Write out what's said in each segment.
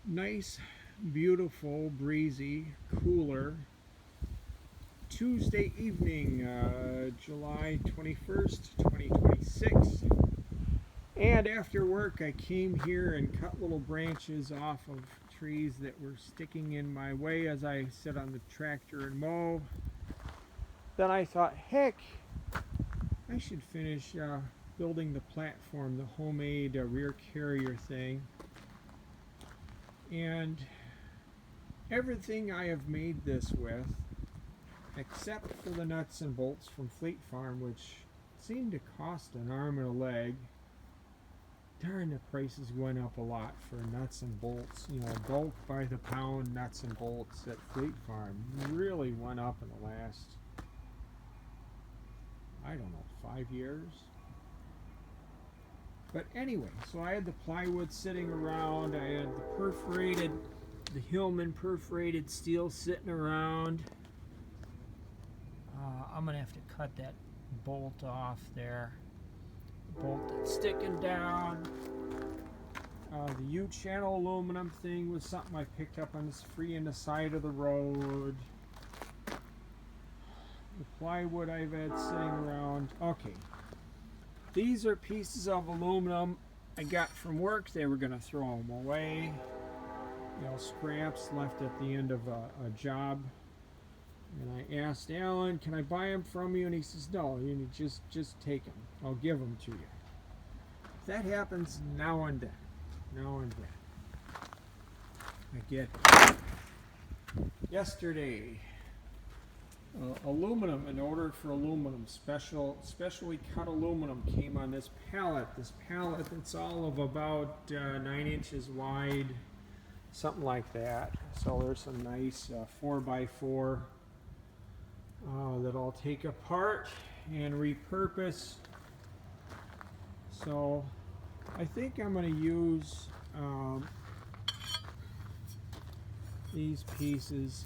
Nice, beautiful, breezy, cooler Tuesday evening, July 21st, 2026. And after work, I came here and cut little branches off of trees that were sticking in my way as I sit on the tractor and mow. Then I thought, heck, I should finish building the platform, the homemade rear carrier thing. And everything I have made this with, except for the nuts and bolts from Fleet Farm, which seemed to cost an arm and a leg. Darn, the prices went up a lot for nuts and bolts. You know, bulk by the pound nuts and bolts at Fleet Farm really went up in the last, I don't know, 5 years. But anyway, so I had the plywood sitting around. I had the Hillman perforated steel sitting around. I'm gonna have to cut that bolt off there. The bolt that's sticking down. The U-channel aluminum thing was something I picked up on this free in the side of the road. The plywood I've had sitting around. Okay. These are pieces of aluminum I got from work. They were gonna throw them away. You know, scraps left at the end of a job. And I asked Alan, can I buy them from you? And he says, no, you just take them. I'll give them to you. That happens now and then. Now and then. I get yesterday aluminum, an order for aluminum, specially cut aluminum came on this pallet. This pallet, it's all of about 9 inches wide, something like that. So there's some nice 4x4 that I'll take apart and repurpose. So I think I'm going to use these pieces,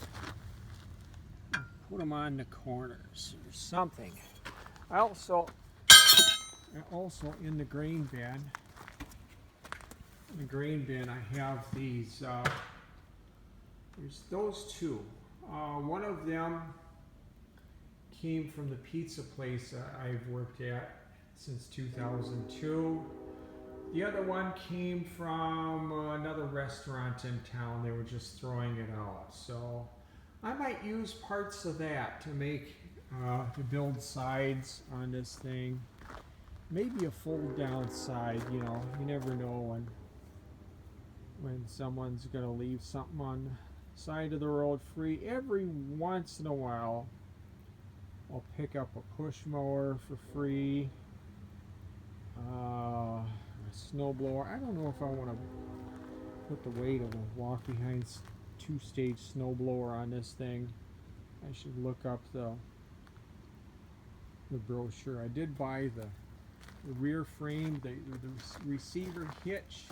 put them on the corners or something. I also in the grain bin. In the grain bin, I have these. There's those two. One of them came from the pizza place I've worked at since 2002. The other one came from another restaurant in town. They were just throwing it out. So I might use parts of that to make, to build sides on this thing. Maybe a fold down side, you know, you never know when someone's gonna leave something on the side of the road free. Every once in a while, I'll pick up a push mower for free, a snowblower. I don't know if I want to put the weight of a walk-behind two-stage snowblower on this thing. I should look up the brochure. I did buy the rear frame, the receiver hitch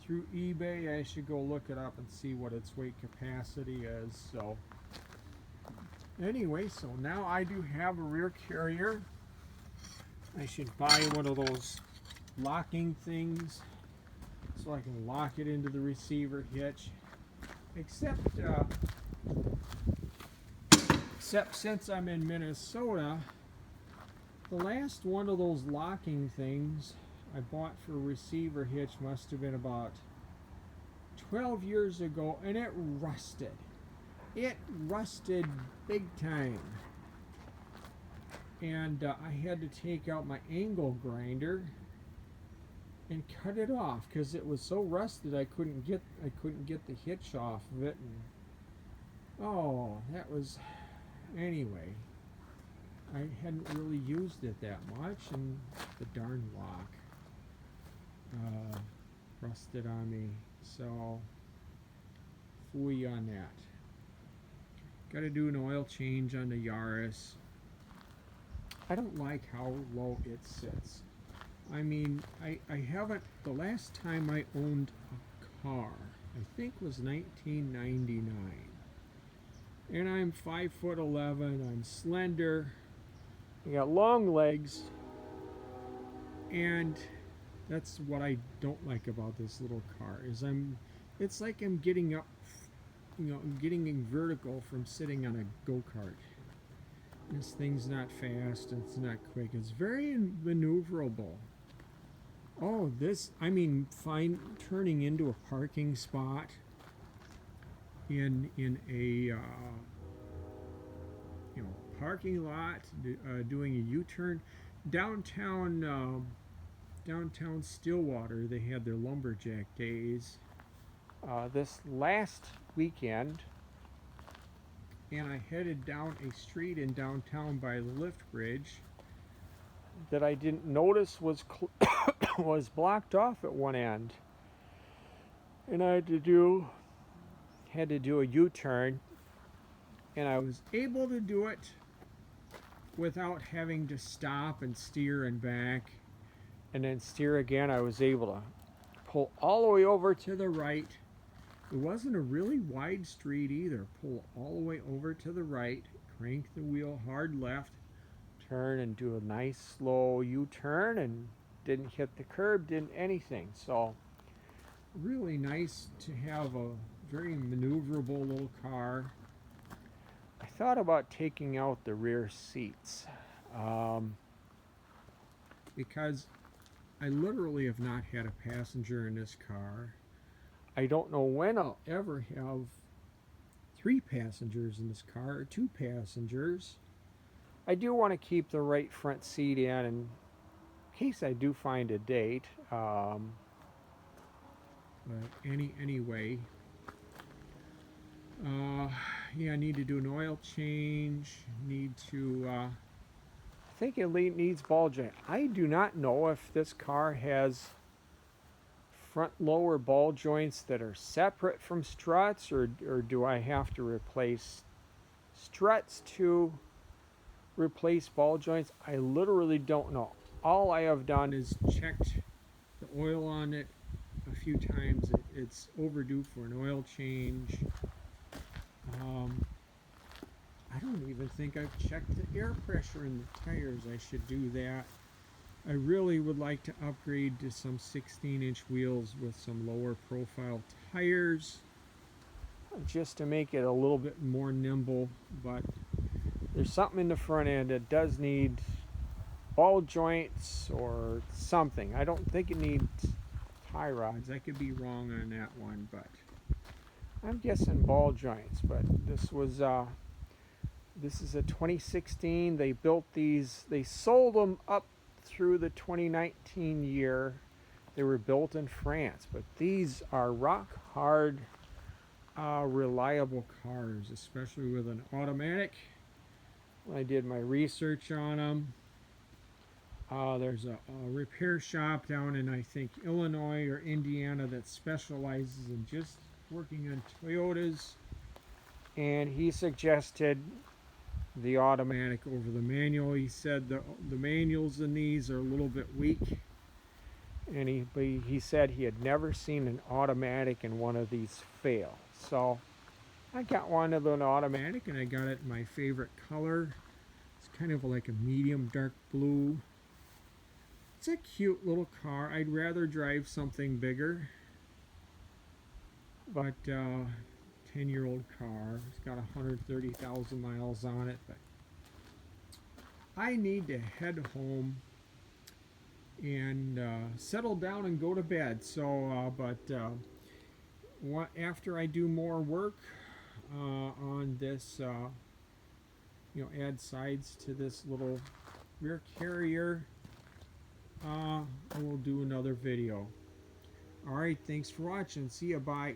through eBay. I should go look it up and see what its weight capacity is. So anyway, so now I do have a rear carrier. I should buy one of those locking things so I can lock it into the receiver hitch. Except since I'm in Minnesota, the last one of those locking things I bought for a receiver hitch must have been about 12 years ago, and it rusted. It rusted big time. And I had to take out my angle grinder and cut it off because it was so rusted I couldn't get the hitch off of it. And oh, that was, anyway, I hadn't really used it that much, and the darn lock rusted on me. So fooey on that. Got to do an oil change on the Yaris. I don't like how low it sits. I mean, I haven't, the last time I owned a car, I think was 1999. And I'm 5'11", I'm slender, I got long legs, and that's what I don't like about this little car, is I'm It's like I'm getting up, I'm getting in vertical from sitting on a go-kart. This thing's not fast, it's not quick, it's very maneuverable. Oh, turning into a parking spot in a parking lot, doing a U-turn downtown. Downtown Stillwater, they had their lumberjack days this last weekend, and I headed down a street in downtown by the lift bridge that I didn't notice was was blocked off at one end, and I had to do a U-turn, and I was able to do it without having to stop and steer and back and then steer again. I was able to pull all the way over to the right. It wasn't a really wide street either. Pull all the way over to the right, crank the wheel hard left, turn and do a nice slow U-turn, and didn't hit the curb, didn't anything. So really nice to have a very maneuverable little car. I thought about taking out the rear seats because I literally have not had a passenger in this car. I don't know when I'll ever have 3 passengers in this car, or 2 passengers. I do want to keep the right front seat in case I do find a date. But anyway, yeah, I need to do an oil change. I think it needs ball joint. I do not know if this car has front lower ball joints that are separate from struts, or do I have to replace struts to replace ball joints? I literally don't know. All I have done is checked the oil on it a few times. It's overdue for an oil change. I don't even think I've checked the air pressure in the tires. I should do that. I really would like to upgrade to some 16-inch wheels with some lower profile tires just to make it a little bit more nimble, but there's something in the front end that does need ball joints or something. I don't think it needs tie rods. I could be wrong on that one, but I'm guessing ball joints. But this is a 2016. They built these, they sold them up through the 2019 year. They were built in France, but these are rock hard, reliable cars, especially with an automatic. When I did my research on them, there's a repair shop down in, I think, Illinois or Indiana that specializes in just working on Toyotas, and he suggested the automatic over the manual. He said the manuals in these are a little bit weak, and he said he had never seen an automatic in one of these fail. So I got one of an automatic, and I got it in my favorite color. It's kind of like a medium dark blue. It's a cute little car. I'd rather drive something bigger, but 10-year-old car. It's got 130,000 miles on it, but I need to head home and settle down and go to bed. So, after I do more work on this, add sides to this little rear carrier, I will do another video. All right, thanks for watching. See ya. Bye.